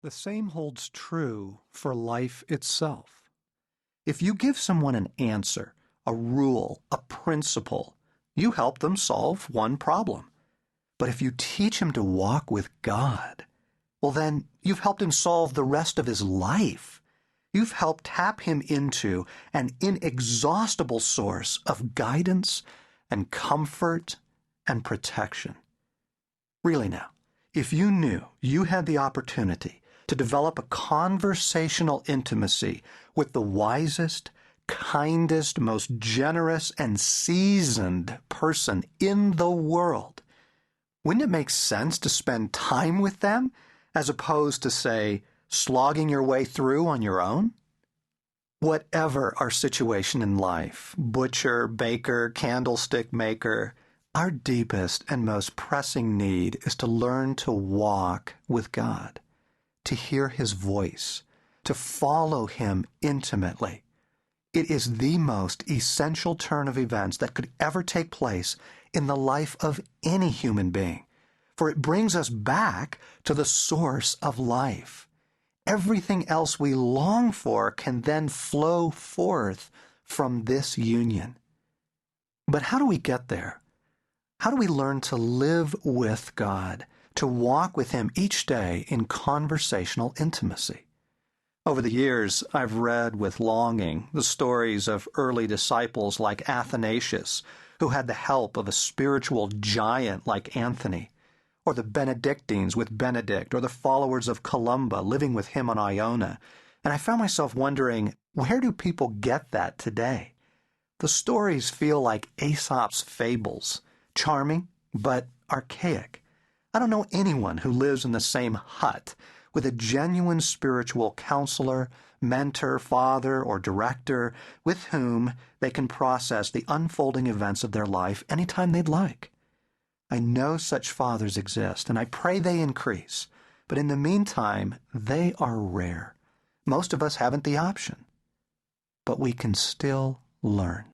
The same holds true for life itself. If you give someone an answer, a rule, a principle, you help them solve one problem. But if you teach him to walk with God, well then, you've helped him solve the rest of his life. You've helped tap him into an inexhaustible source of guidance and comfort and protection. Really now, if you knew you had the opportunity to develop a conversational intimacy with the wisest, kindest, most generous, and seasoned person in the world, wouldn't it make sense to spend time with them as opposed to, say, slogging your way through on your own? Whatever our situation in life, butcher, baker, candlestick maker, our deepest and most pressing need is to learn to walk with God, to hear his voice, to follow him intimately. It is the most essential turn of events that could ever take place in the life of any human being, for it brings us back to the source of life. Everything else we long for can then flow forth from this union. But how do we get there? How do we learn to live with God, to walk with him each day in conversational intimacy? Over the years, I've read with longing the stories of early disciples like Athanasius, who had the help of a spiritual giant like Anthony, or the Benedictines with Benedict, or the followers of Columba living with him on Iona. And I found myself wondering, where do people get that today? The stories feel like Aesop's fables, charming but archaic. I don't know anyone who lives in the same hut with a genuine spiritual counselor, mentor, father, or director with whom they can process the unfolding events of their life anytime they'd like. I know such fathers exist, and I pray they increase, but in the meantime, they are rare. Most of us haven't the option, but we can still learn.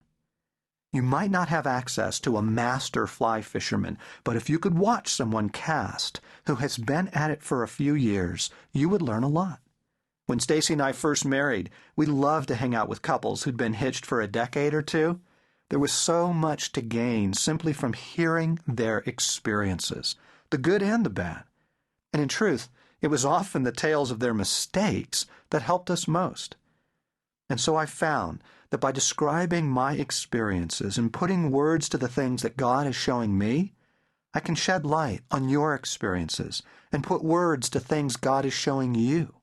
You might not have access to a master fly fisherman, but if you could watch someone cast who has been at it for a few years, you would learn a lot. When Stacy and I first married, we loved to hang out with couples who'd been hitched for a decade or two. There was so much to gain simply from hearing their experiences, the good and the bad. And in truth, it was often the tales of their mistakes that helped us most. And so I found that by describing my experiences and putting words to the things that God is showing me, I can shed light on your experiences and put words to things God is showing you.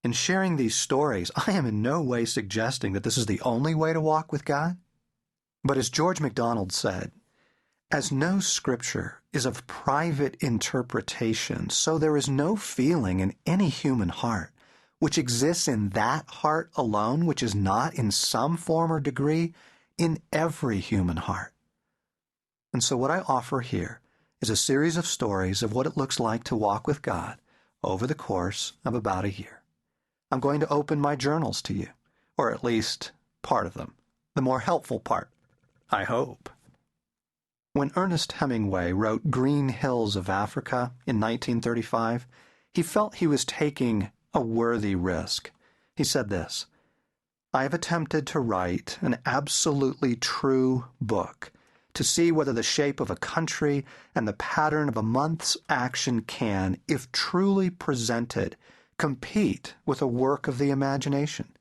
In sharing these stories, I am in no way suggesting that this is the only way to walk with God. But as George MacDonald said, as no scripture is of private interpretation, so there is no feeling in any human heart which exists in that heart alone, which is not in some form or degree in every human heart. And so what I offer here is a series of stories of what it looks like to walk with God over the course of about a year. I'm going to open my journals to you, or at least part of them, the more helpful part, I hope. When Ernest Hemingway wrote Green Hills of Africa in 1935, he felt he was taking a worthy risk. He said this, "I have attempted to write an absolutely true book, to see whether the shape of a country and the pattern of a month's action can, if truly presented, compete with a work of the imagination."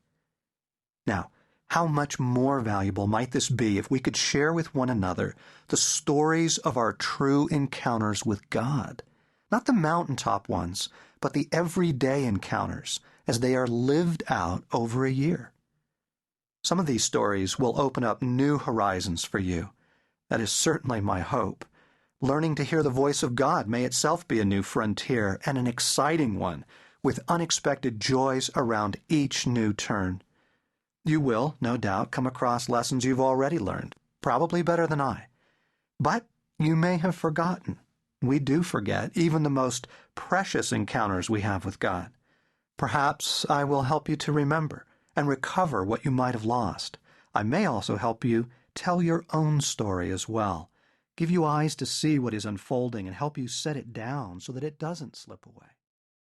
Now, how much more valuable might this be if we could share with one another the stories of our true encounters with God? Not the mountaintop ones, but the everyday encounters as they are lived out over a year. Some of these stories will open up new horizons for you. That is certainly my hope. Learning to hear the voice of God may itself be a new frontier and an exciting one, with unexpected joys around each new turn. You will, no doubt, come across lessons you've already learned, probably better than I. But you may have forgotten. We do forget even the most precious encounters we have with God. Perhaps I will help you to remember and recover what you might have lost. I may also help you tell your own story as well, give you eyes to see what is unfolding and help you set it down so that it doesn't slip away.